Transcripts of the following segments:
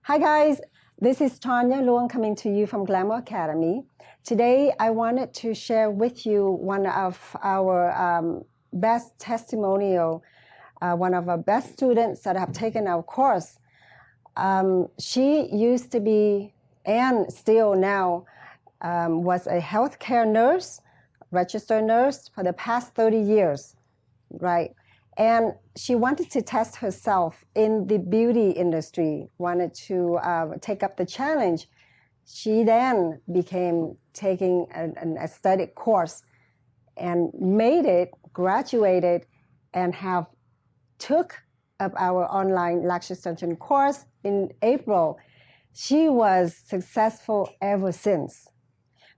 Hi guys, this is Tanya Luong coming to you from Glamour Academy. Today I wanted to share with you one of our best testimonial, one of our best students that have taken our course. She used to be, and still now, was a healthcare nurse, registered nurse for the past 30 years, right? And she wanted to test herself in the beauty industry, wanted to take up the challenge. She then became taking an aesthetic course and made it, graduated, and have took up our online lash extension course in April. She was successful ever since.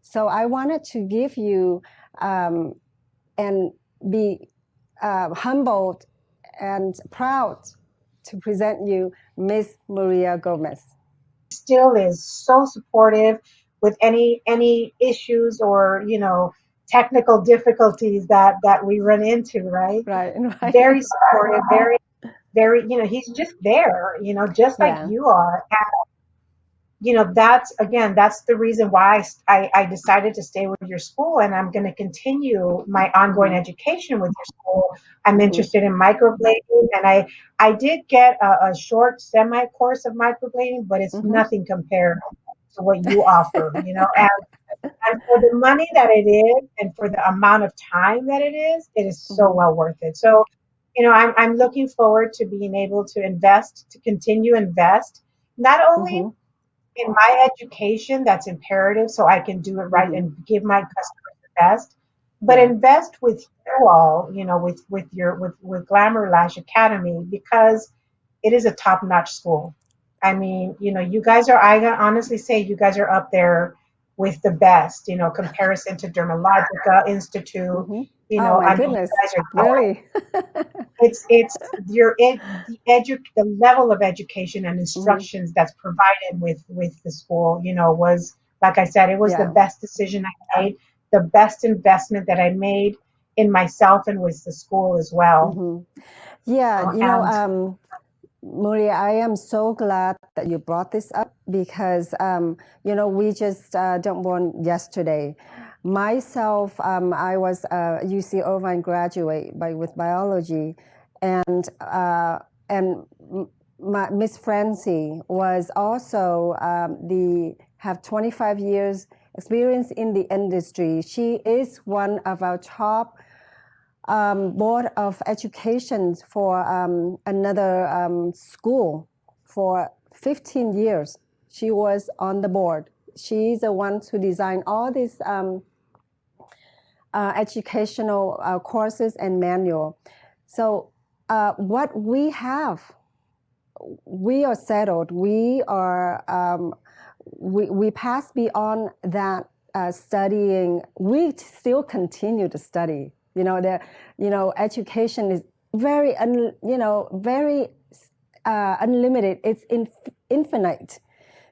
So I wanted to give you and be humbled and proud to present you Miss Maria Gomez. Still is so supportive with any issues or technical difficulties that we run into, right? Right, right. Very supportive, very he's just there, just like Yeah. you are. That's again, that's the reason why I decided to stay with your school, and I'm going to continue my ongoing Mm-hmm. education with your school. I'm Mm-hmm. interested in microblading, and I did get a short semi course of microblading, but it's Mm-hmm. nothing compared to what you offer, and for the money that it is, and for the amount of time that it is so Mm-hmm. well worth it. So, I'm looking forward to being able to invest, to continue invest, not only Mm-hmm. in my education, that's imperative so I can do it right Mm-hmm. and give my customers the best, but Yeah. invest with you all, with Glamour Lash Academy, because it is a top-notch school. I mean, you guys are, I can honestly say you guys are up there with the best, comparison to Dermalogica Institute. Mm-hmm. Oh my I mean, you goodness. guys are Really? it's the level of education and Mm-hmm. instructions that's provided with the school, was, like I said, it was the Yeah. best decision I made, the best investment that I made in myself and with the school as well. Mm-hmm. Yeah, And Maria, I am so glad that you brought this up because, we just don't born yesterday. Myself, I was a UC Irvine graduate with biology, and Miss Francie was also have 25 years experience in the industry. She is one of our top board of education for another school for 15 years. She was on the board. She's the one who designed all these educational courses and manual. So what we have, we are settled. We pass beyond that studying. We still continue to study. Education is very unlimited. It's infinite.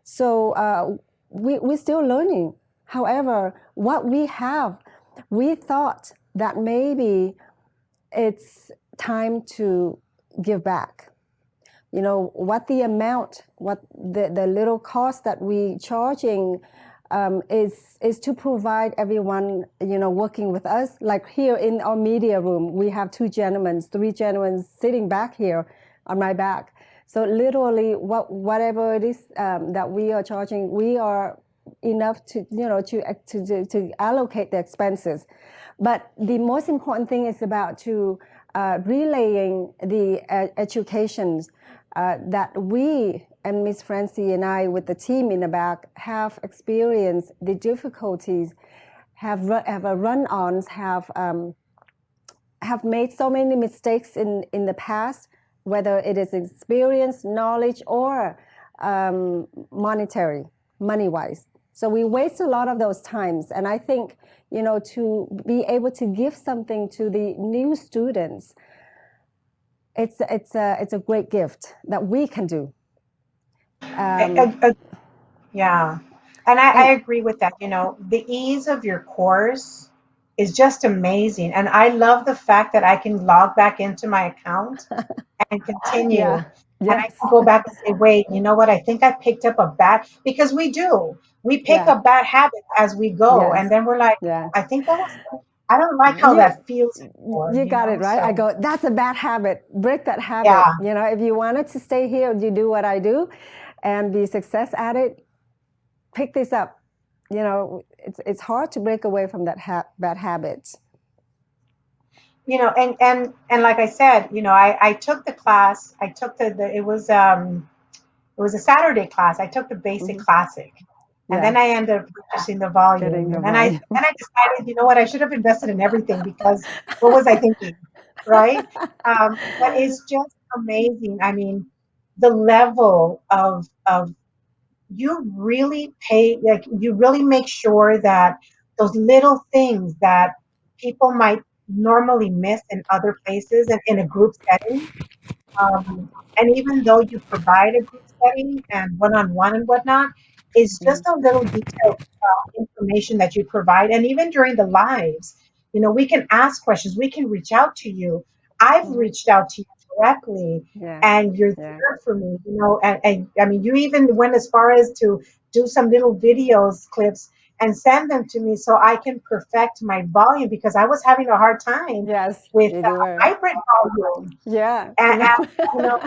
So we're still learning. However, what we have, we thought that maybe it's time to give back. What the amount, what the little cost that we charging is to provide everyone, working with us. Like here in our media room, we have three gentlemen sitting back here on my back. So literally, whatever it is that we are charging, we are enough to allocate the expenses. But the most important thing is about to relaying the education that we and Miss Francie and I, with the team in the back, have experienced the difficulties, have a run-ons, have made so many mistakes in the past, whether it is experience, knowledge, or money-wise. So we waste a lot of those times. And I think, to be able to give something to the new students, it's a great gift that we can do. Um, I, yeah, and I and agree with that. The ease of your course is just amazing. And I love the fact that I can log back into my account and Yeah. continue. And I can Yes. go back and say, wait, you know what? I think I picked up a bad, because we do. We pick Yeah. up bad habits as we go. And Yes. then we're like, Yeah. I think that was, I don't like how You that feels anymore, you got it right. I So, go, that's a bad habit. Break that habit. yeah. If you wanted to stay here, you do what I do and be success at it, pick this up. It's hard to break away from that bad habits. And like I said, I took the class. I took the it was a Saturday class. I took the basic Hmm. classic, and Yeah. then I ended up purchasing the Getting volume. the And then I volume. then I decided, you know what, I should have invested in everything, because what was I thinking, right? But it's just amazing. I mean, the level of you really pay, like, you really make sure that those little things that people might normally miss in other places and in a group setting, and even though you provide a group setting and one-on-one and whatnot, is Mhm. just a little detailed information that you provide. And even during the lives, we can ask questions, we can reach out to you. I've Mhm. reached out to you directly, Yeah. and you're Yeah. there for me, and I mean, you even went as far as to do some little videos, clips, and send them to me so I can perfect my volume, because I was having a hard time Yes, with you were. vibrant volume. Yeah. And you know,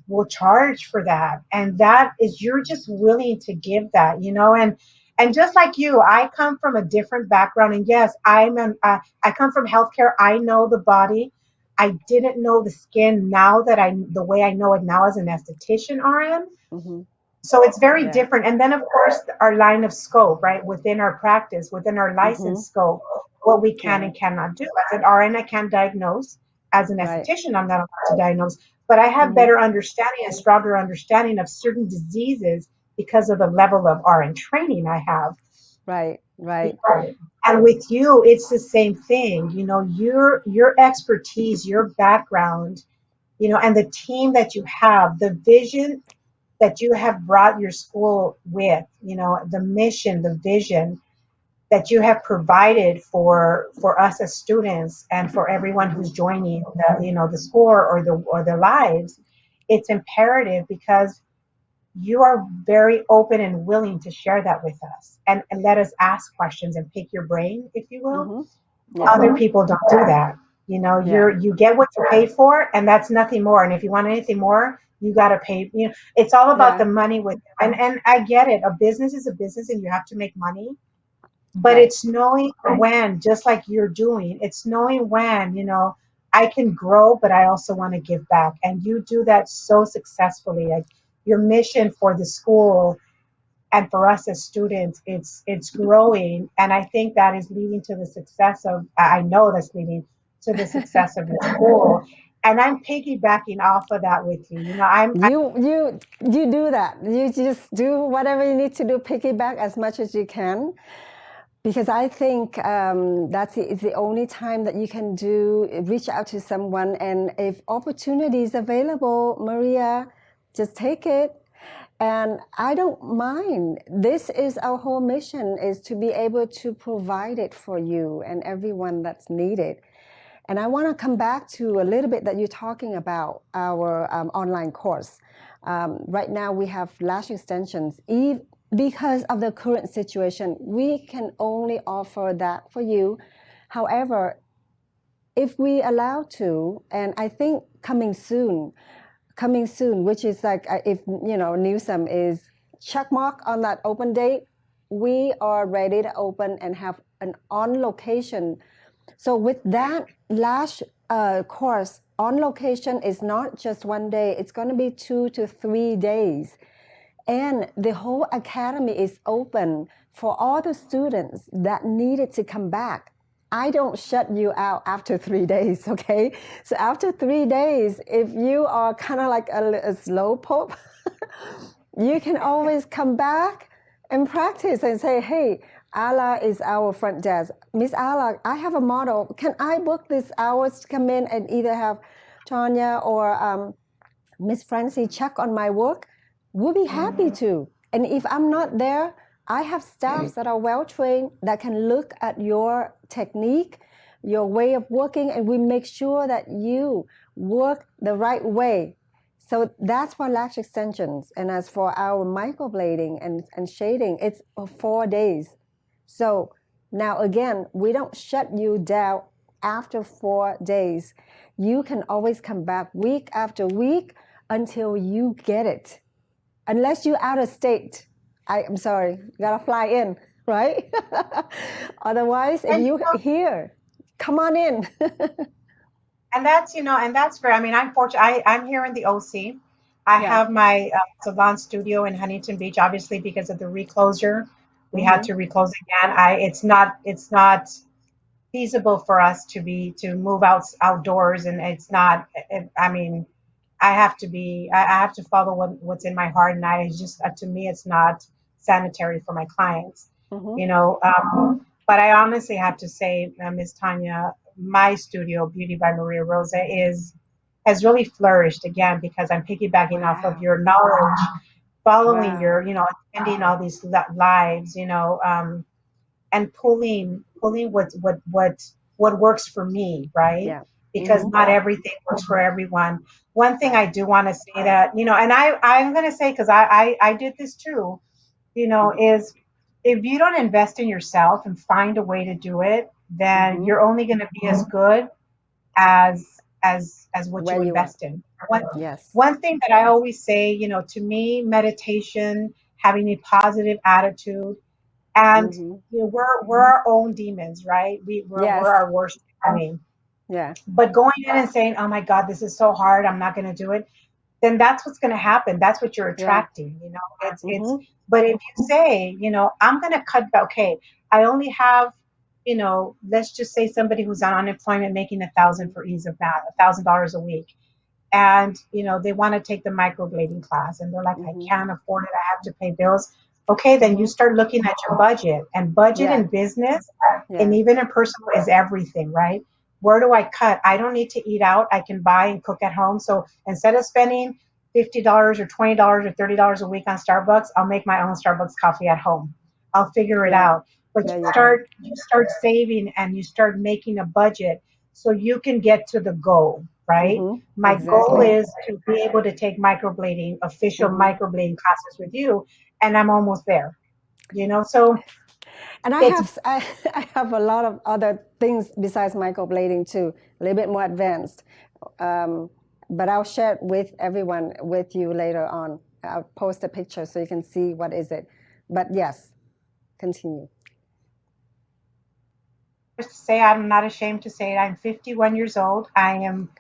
will charge for that, and that is, you're just willing to give that, and just like you, I come from a different background, and yes, I come from healthcare. I know the body. I didn't know the skin. Now that I the way I know it now as an esthetician RN, Hmm. so it's very Yeah. different. And then, of course, our line of scope, right? Within our practice, within our Hmm. license scope, what we can Yeah. and cannot do. As an RN, I can diagnose. As an Right. esthetician, I'm not allowed to diagnose. But I have Hmm. better understanding and stronger understanding of certain diseases because of the level of RN training I have. Right. Right. And with you, it's the same thing. Your expertise, your background, and the team that you have, the vision that you have brought your school with, the mission, the vision that you have provided for us as students and for everyone Hmm. who's joining the school or the lives. It's imperative, because you are very open and willing to share that with us, and let us ask questions and pick your brain, if you will. Hmm. Yeah. Other people don't do that. Yeah. You get what you pay for, and that's nothing more. And if you want anything more, you got to pay. It's all about Yeah. the money with, and I get it. A business is a business, and you have to make money. But Right. it's knowing when, just like you're doing, it's knowing when, I can grow, but I also want to give back. And you do that so successfully. Like, your mission for the school and for us as students, it's growing, and I think that is leading to the success of, I know that's leading to the success of your school, and I'm piggybacking off of that with you. You do that. You just do whatever you need to do, piggyback as much as you can, because I think it's the only time that you can reach out to someone, and if opportunity is available, Maria, just take it. And I don't mind. This is our whole mission, is to be able to provide it for you and everyone that's needed. And I want to come back to a little bit that you're talking about our online course. Right now, we have lash extensions. Because of the current situation, we can only offer that for you. However, if we allow to, and I think coming soon, which is like, if Newsom is check mark on that open date, we are ready to open and have an on location. So with that Lash course, on location is not just one day, it's going to be 2 to 3 days. And the whole academy is open for all the students that needed to come back. I don't shut you out after 3 days, okay? So after 3 days, if you are kind of like a slow pope, you can always come back and practice and say, hey, Ala is our front desk. Miss Ala, I have a model. Can I book these hours to come in and either have Tanya or Miss Francie check on my work? We'll be happy to. And if I'm not there, I have staffs that are well trained that can look at your technique, your way of working, and we make sure that you work the right way. So that's for lash extensions. And as for our microblading and shading, it's 4 days. So now again, we don't shut you down after 4 days. You can always come back week after week until you get it. Unless you're out of state. I'm sorry, you gotta fly in, right? Otherwise, if And you here, come on in. and that's fair. I mean, I'm fortunate. I'm here in the OC. I Yeah. have my salon studio in Huntington Beach. Obviously, because of the reclosure, we had Mm-hmm. to reclose again. It's not feasible for us to move outdoors, and it's not. I mean, I have to follow what's in my heart, and I just to me it's not sanitary for my clients, Mm-hmm. but I honestly have to say, Miss Tanya, my studio, Beauty by Maria Rosa, is has really flourished again because I'm piggybacking off of Wow. your knowledge, following Wow. your, attending all these lives, and pulling what works for me, right? Yeah. Because Mm-hmm. not everything works for everyone. One thing I Right. do want to say that, and I'm going to say, because I did this too, is if you don't invest in yourself and find a way to do it, then Mm-hmm. you're only going to be as good as what Where you you are. invest in. One Yes. one thing that I always say, to me, meditation, having a positive attitude, and Mm-hmm. we're our own demons, right? We're Yes. our worst enemy. Yeah. But going in and saying, "Oh my God, this is so hard. I'm not going to do it," then that's what's going to happen. That's what you're Yeah. attracting. It's. Mm-hmm. But if you say, I'm going to cut back. Okay, I only have, let's just say somebody who's on unemployment making 1,000 Mm-hmm. for ease of math, $1,000 a week, and they want to take the microblading class, and they're like, I Mm-hmm. can't afford it, I have to pay bills. Okay, then you Mm-hmm. start looking at your budget, and budget Yeah. in business and Yeah. even in personal is everything, right? Where do I cut? I don't need to eat out, I can buy and cook at home. So instead of spending $50 or $20 or $30 a week on Starbucks, I'll make my own Starbucks coffee at home. I'll figure it Yeah. out. But There you you go. start saving, and you start making a budget so you can get to the goal, right? Mm-hmm. My goal Exactly. is to be able to take microblading, official Mm-hmm. microblading classes with you, and I'm almost there. So And it's I have a lot of other things besides microblading too, a little bit more advanced. Um, but I'll share it with everyone with you later on. I'll post a picture so you can see what is it. But yes, continue. to say, I'm not ashamed to say it. I'm 51 years old. I am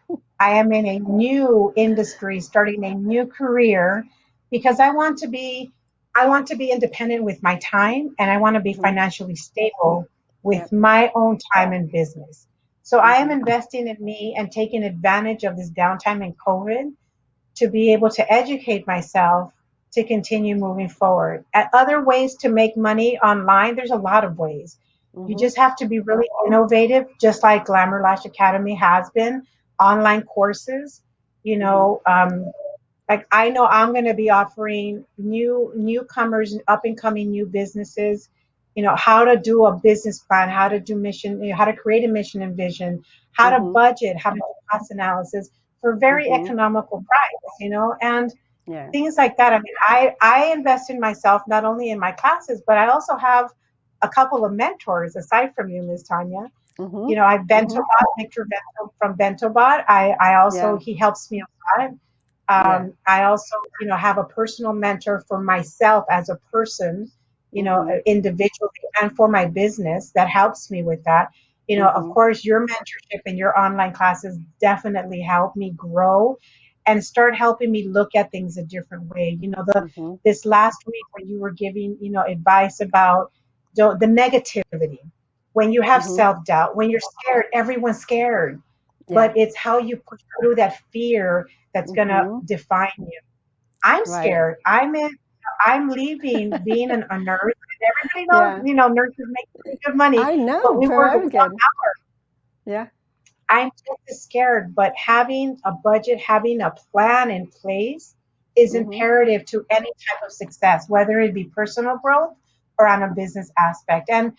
in a new industry, starting a new career, because I want to be independent with my time, and I want to be Mm-hmm. financially stable with Yep. my own time and business. So I am Mm-hmm. investing in me and taking advantage of this downtime in COVID to be able to educate myself to continue moving forward. At other ways to make money online, there's a lot of ways. You Mm-hmm. just have to be really innovative, just like Glamour Lash Academy has been. Online courses, you Mm-hmm. know, um, like I know I'm going to be offering newcomers, up and coming new businesses, how to do a business plan, how to do mission, how to create a mission and vision, how to Mm-hmm. budget, how to do cost analysis for very Mm-hmm. economical price, and Yeah. things like that. I mean, I invest in myself not only in my classes, but I also have a couple of mentors aside from you, Ms. Tanya. Mm-hmm. I Mm-hmm. Bentobot, Victor Bento from Bentobot. I also Yeah. he helps me a lot. Yeah. I also, have a personal mentor for myself as a person, Mm-hmm. individually, and for my business that helps me with that. Of Mm-hmm. course, your mentorship and your online classes definitely help me grow and start helping me look at things a different way. Mm-hmm. This last week when you were giving, advice about the negativity, when you have Mm-hmm. self doubt, when you're scared, everyone's scared, Yeah. but it's how you push through that fear that's going to Mm-hmm. define you. I'm Right. scared. I'm leaving being a nurse. And everybody knows, Yeah. nurses make pretty good money, I but know. we work Very long good. hours. Yeah. I'm just as scared, but having a budget, having a plan in place is Mm-hmm. imperative to any type of success, whether it be personal growth or on a business aspect. And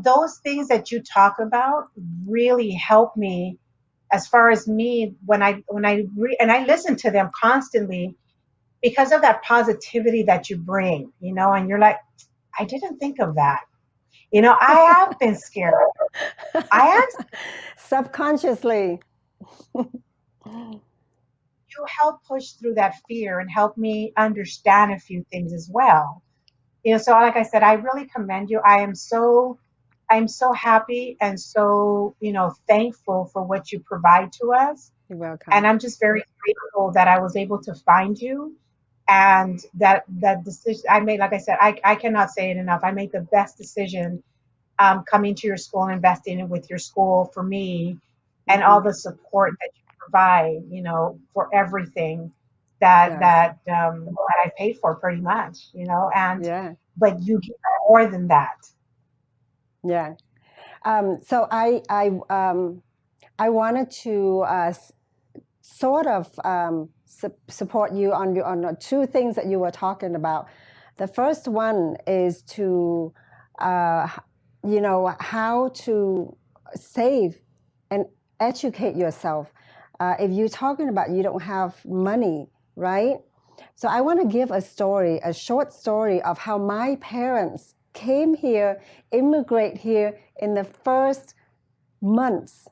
those things that you talk about really help me as far as me and I listen to them constantly because of that positivity that you bring, and you're like, I didn't think of that. I have been scared. I have. Subconsciously. You help push through that fear and help me understand a few things as well. So like I said, I really commend you. I'm so happy and so, thankful for what you provide to us. You're And welcome. I'm just very grateful that I was able to find you, and that decision I made. Like I said, I cannot say it enough. I made the best decision, coming to your school and investing with your school for me, and all Hmm. the support that you provide, for everything that Yes. I paid for pretty much, and Yeah. but you give more than that. Yeah. So I wanted to sort of support you on the two things that you were talking about. The first one is to, uh, how to save and educate yourself. If you're talking about you don't have money, right? So I want to give a story, a short story of how my parents came here, immigrate here in the first months.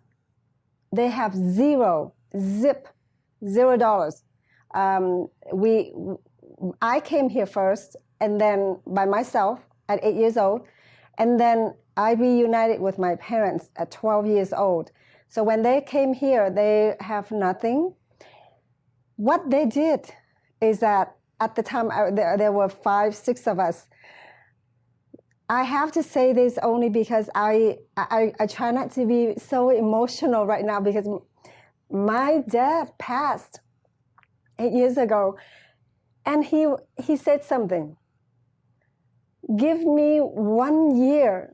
They have zip, $0. We, I came here first, and then by myself at 8 years old, and then I reunited with my parents at 12 years old. So when they came here, they have nothing. What they did is that at the time there were 5, 6 of us. I have to say this only because I try not to be so emotional right now, because my dad passed 8 years ago, and he said something. Give me 1 year.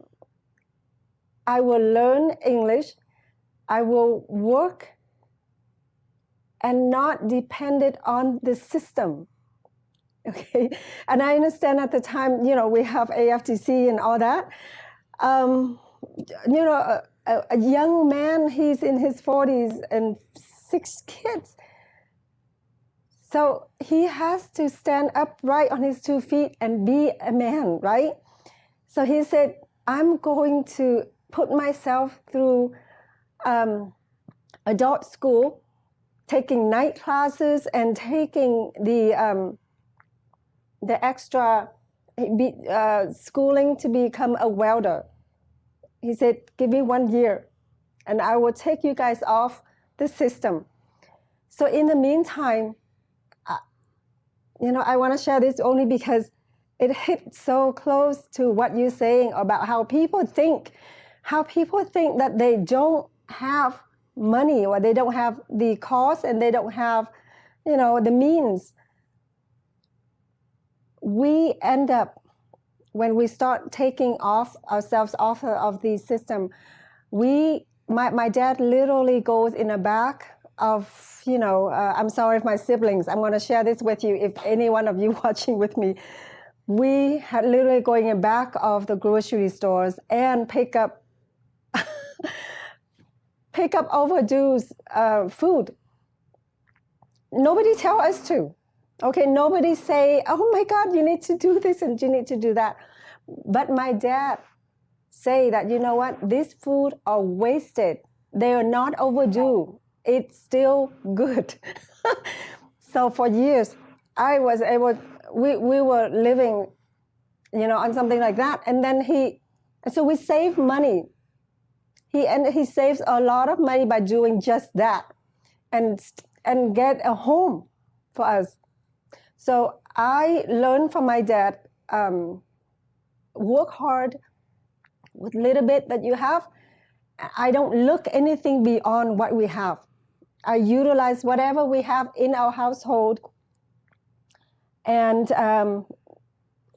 I will learn English. I will work and not dependent on the system. Okay, and I understand at the time, we have AFTC and all that. Um, a young man, he's in his 40s and 6 kids. So he has to stand upright on his 2 feet and be a man, right? So he said, I'm going to put myself through adult school, taking night classes and taking the extra schooling to become a welder. He said, give me 1 year and I will take you guys off the system. So in the meantime, I want to share this only because it hit so close to what you're saying about how people think that they don't have money, or they don't have the cost, and they don't have, the means. We end up, when we start taking ourselves off of the system, my dad literally goes in the back of, I'm sorry if my siblings, I'm going to share this with you, if any one of you watching with me, we had literally going in back of the grocery stores and pick up overdue food. Nobody tell us to. Okay, nobody say, oh my God, you need to do this and you need to do that. But my dad say that, you know what, these food are wasted. They are not overdue. It's still good. So for years, we were living, on something like that. And then so we save money. He saves a lot of money by doing just that, and get a home for us. So I learned from my dad, work hard with little bit that you have. I don't look anything beyond what we have. I utilize whatever we have in our household, and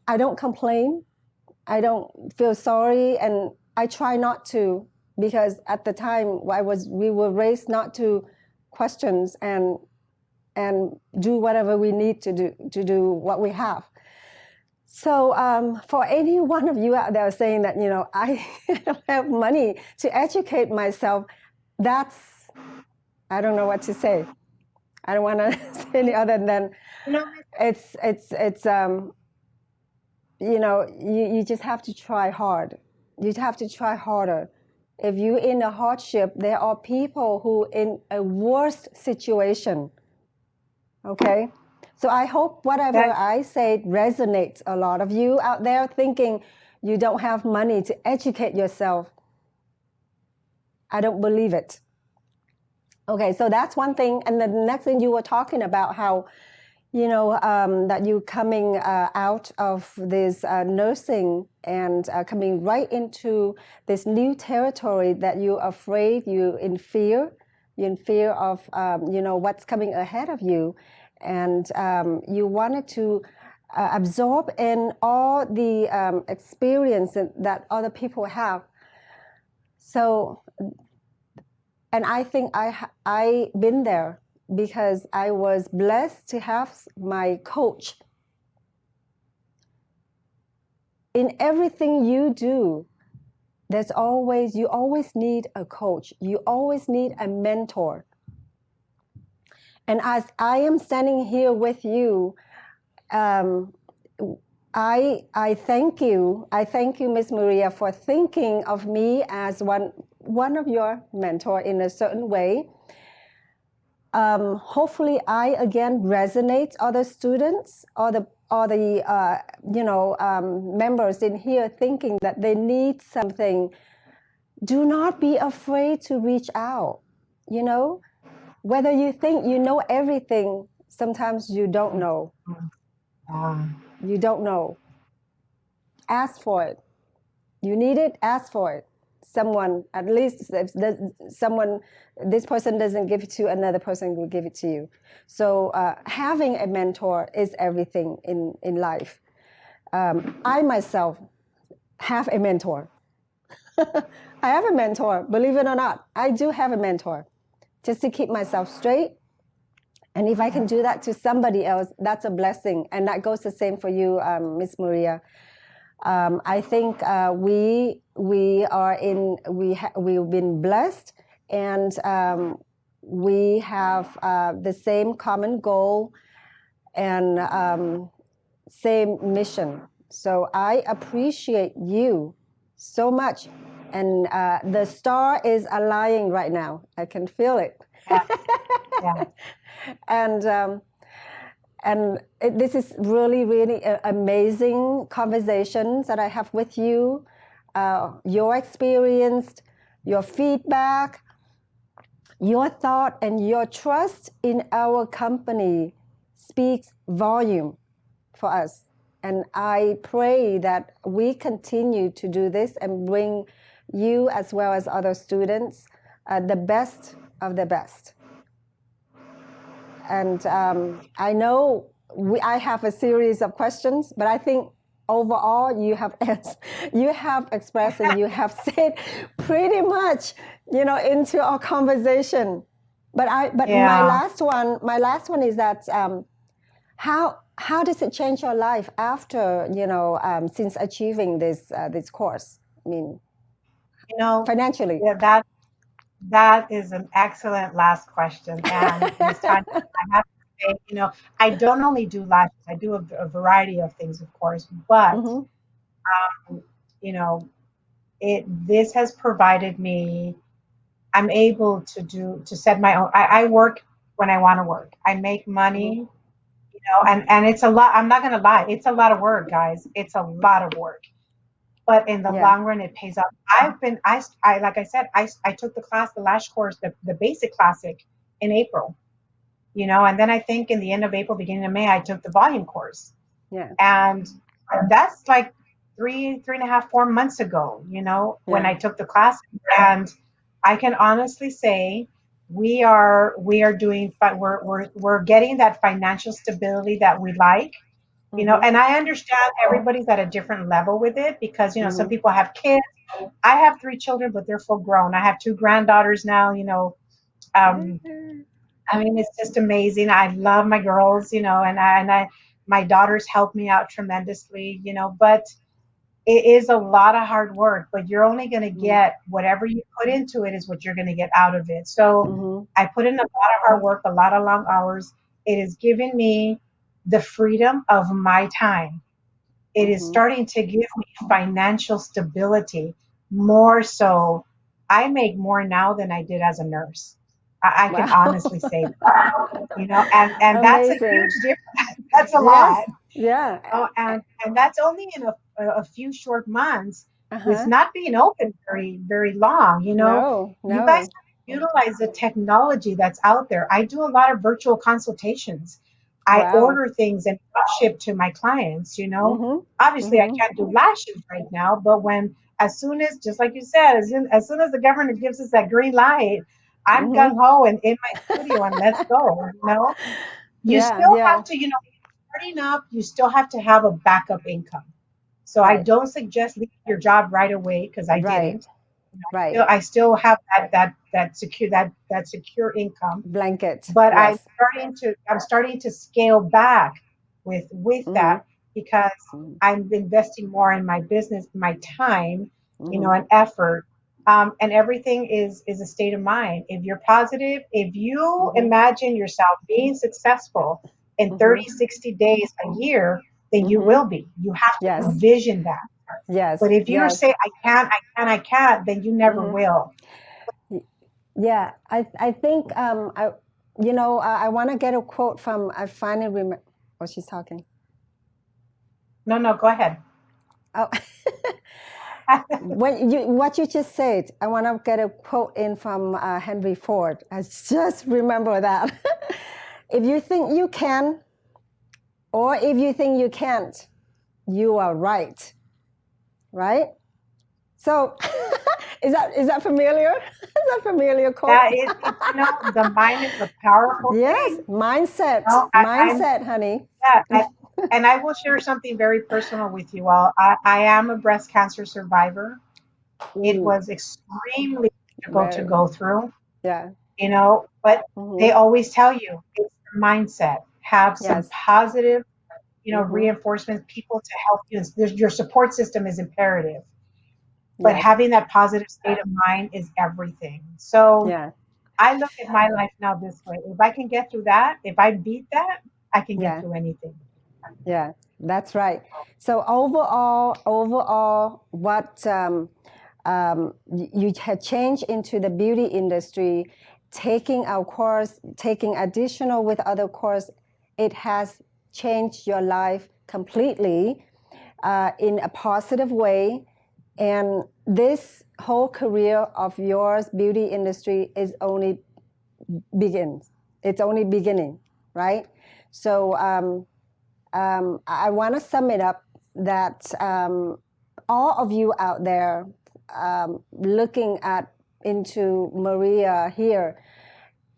I don't complain. I don't feel sorry, and I try not to, because at the time we were raised not to questions and do whatever we need to do what we have. So, for any one of you out there saying that, I don't have money to educate myself, that's, I don't know what to say. I don't want to say any other than You know, it's you just have to try hard. You have to try harder. If you're in a hardship, there are people who in a worse situation. Okay. So I hope whatever that I say resonates a lot of you out there thinking you don't have money to educate yourself. I don't believe it. Okay, so that's one thing. And the next thing you were talking about how, that you coming out of this nursing and coming right into this new territory that you're afraid, you're in fear of, what's coming ahead of you. And you wanted to absorb in all the experience that other people have. So, and I think I been there because I was blessed to have my coach. In everything you do, you always need a coach. You always need a mentor. And as I am standing here with you, um, I thank you. I thank you, Miss Maria, for thinking of me as one of your mentor in a certain way. Hopefully I again resonate other students or the members in here thinking that they need something. Do not be afraid to reach out. Whether you think you know everything, sometimes you don't know. um, You don't know. Ask for it. You need it, ask for it. Someone, at least if this person doesn't give it to you, another person will give it to you. So having a mentor is everything in life. I myself have a mentor. I have a mentor, believe it or not. I do have a mentor just to keep myself straight. And if I can do that to somebody else, that's a blessing. And that goes the same for you, Miss Maria. I think we've been blessed, and we have the same common goal and same mission. So I appreciate you so much, and the star is aligning right now. I can feel it. yeah, yeah. And this is really, really amazing conversations that I have with you, your experience, your feedback, your thought, and your trust in our company speaks volume for us. And I pray that we continue to do this and bring you as well as other students the best of the best. And I know I have a series of questions, but I think overall you have expressed and you have said pretty much, into our conversation. But Yeah. my last one is that how does it change your life after since achieving this course? I mean, You know, financially. yeah, that is an excellent last question. And Miss Tanya, I have to say, I don't only do lashes, I do a variety of things, of course, but Mm-hmm. you know, this has provided me, I'm able to set my own, I work when I want to work. I make Mm-hmm. money, and it's a lot. I'm not gonna lie, it's a lot of work, guys. It's a lot of work. But in the Yeah. long run, it pays off. Like I said, I took the class, the Lash course, the basic classic in April, and then I think in the end of April, beginning of May, I took the volume course. Yeah. And that's like 3.5, 4 months ago, when Yeah. I took the class. And I can honestly say we are doing, we're getting that financial stability that we like. Mm-hmm. And I understand everybody's at a different level with it because, some Mm-hmm. people have kids. I have 3 children, but they're full grown. I have 2 granddaughters now, um, I mean, it's just amazing. I love my girls, and I My daughters help me out tremendously, but it is a lot of hard work, but you're only going to Mm-hmm. get whatever you put into it is what you're going to get out of it. So Mm-hmm. I put in a lot of hard work, a lot of long hours. It has given me the freedom of my time. It is Mm-hmm. starting to give me financial stability more so. I make more now than I did as a nurse. I can honestly Wow. say that, and that's a huge Amazing. difference. That's a Yes. lot. Yeah. And that's only in a few short months with Uh-huh. not being open very long. No, You guys no. utilize the technology that's out there. I do a lot of virtual consultations. I Wow. order things and ship to my clients. Mm-hmm. Obviously, I Mm-hmm. can't do lashes right now, but as soon as, just like you said, as soon as the government gives us that green light, I'm gung Mm-hmm. ho and in my studio and let's go. You Yeah, still have yeah. to, starting up, you still have to have a backup income. So I Right. don't suggest leaving your job right away because I Right. didn't. Right. I still have that secure income, Blanket. but Yes. I'm starting to scale back with Mm-hmm. that because Mm-hmm. I'm investing more in my business, my time, Mm-hmm. and effort. And everything is a state of mind. If you're positive, if you Mm-hmm. imagine yourself being successful in Mm-hmm. 30, 60 days, a year, then you Mm-hmm. will be. You have to Yes. envision that. Yes. But if you Yes. say, I can't, then you never Mm-hmm. will. Yeah. I think I want to get a quote from I finally remember. Oh, she's talking. No, no, go ahead. Oh, what you just said, I want to get a quote in from Henry Ford. I just remember that. If you think you can, or if you think you can't, you are right. Right? So, is that familiar? Is that familiar quote? That the mind is a powerful Yes, thing. mindset, I'm mindset, honey. yeah, and I will share something very personal with you all. I am a breast cancer survivor. It Ooh, was extremely difficult to very, go through, yeah. but they Mm-hmm. always tell you it's the mindset. Have some Yes. positive, Mm-hmm. reinforcements, people to help you. Your support system is imperative, but Yes. having that positive state of mind is everything. So Yeah. I look at my life now this way. If I can get through that, if I beat that, I can get Yeah. through anything. Yeah. That's right. So overall, what you had changed into the beauty industry, taking our course, taking additional with other course, it has changed your life completely in a positive way. And this whole career of yours, beauty industry, is only begins. It's only beginning, right? So I want to sum it up that all of you out there looking at into Maria here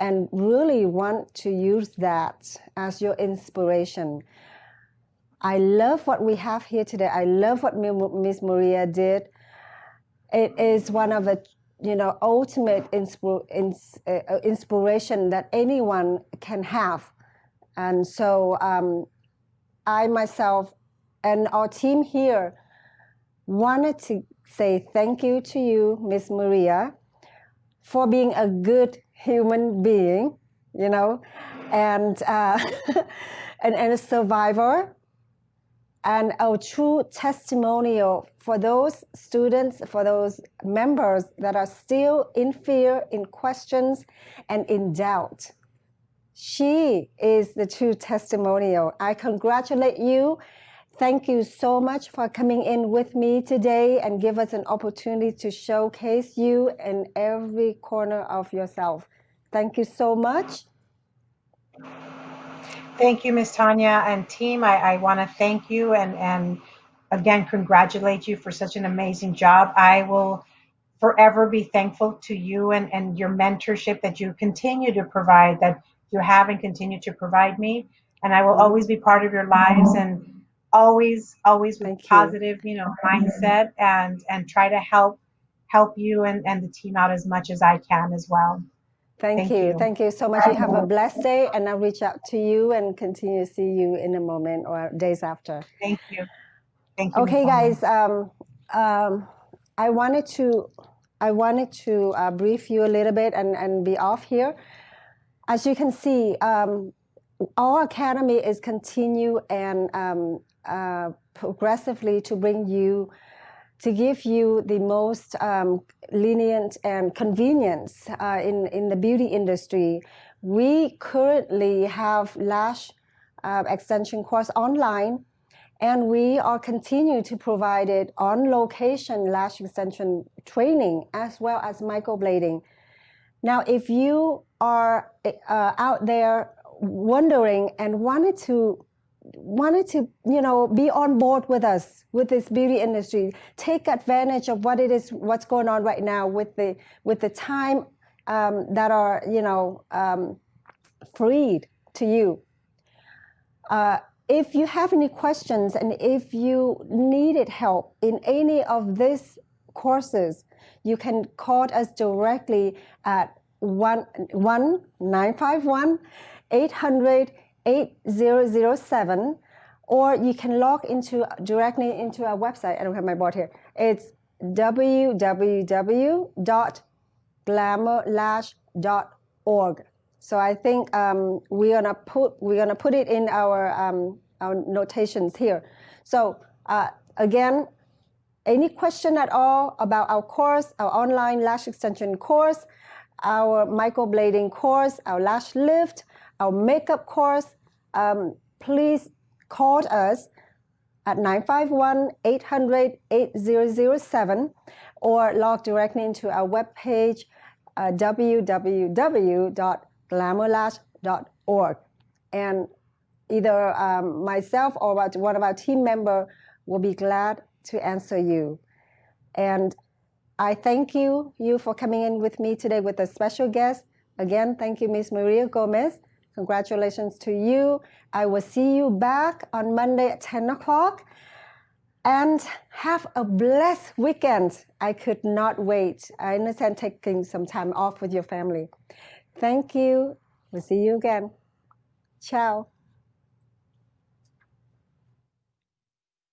and really want to use that as your inspiration. I love what we have here today. I love what Miss Maria did. It is one of the ultimate inspiration that anyone can have. And so I myself and our team here wanted to say thank you to you, Miss Maria, for being a good human being, and and a survivor and a true testimonial for those students, for those members that are still in fear, in questions, and in doubt. She is the true testimonial. I congratulate you. Thank you so much for coming in with me today and give us an opportunity to showcase you in every corner of yourself. Thank you so much. Thank you, Miss Tanya and team. I want to thank you and again congratulate you for such an amazing job. I will forever be thankful to you and your mentorship that you continue to provide, that you have and continue to provide me. And I will Mhm. always be part of your lives and always with Thank you. positive, mindset and try to help you and the team out as much as I can as well. Thank Thank you. you. Thank you so much. You have a blessed day, and I'll reach out to you and continue to see you in a moment or days after. Thank you. Thank you, Ms. Okay, Wanda. guys. I wanted to brief you a little bit and be off here. As you can see, our academy is continue and progressively to give you the most lenient and convenience in the beauty industry. We currently have lash extension course online, and we are continue to provide it on location lash extension training as well as microblading. Now, if you are out there wondering and wanted to be on board with us with this beauty industry, take advantage of what's going on right now with the time that are freed to you. If you have any questions and if you needed help in any of these courses, you can call us directly at 1-951-800-8007, or you can log directly into our website. I don't have my board here. It's www.glamourlash.org. So I think we're gonna put it in our notations here. So again, any question at all about our course, our online lash extension course, our microblading course, our lash lift, our makeup course, please call us at 951-800-8007 or log directly into our webpage, www.glamourlash.org. And either myself or one of our team members will be glad to answer you. And I thank you for coming in with me today with a special guest. Again, thank you, Ms. Maria Gomez. Congratulations to you. I will see you back on Monday at 10 o'clock. And have a blessed weekend. I could not wait. I understand taking some time off with your family. Thank you. We'll see you again. Ciao.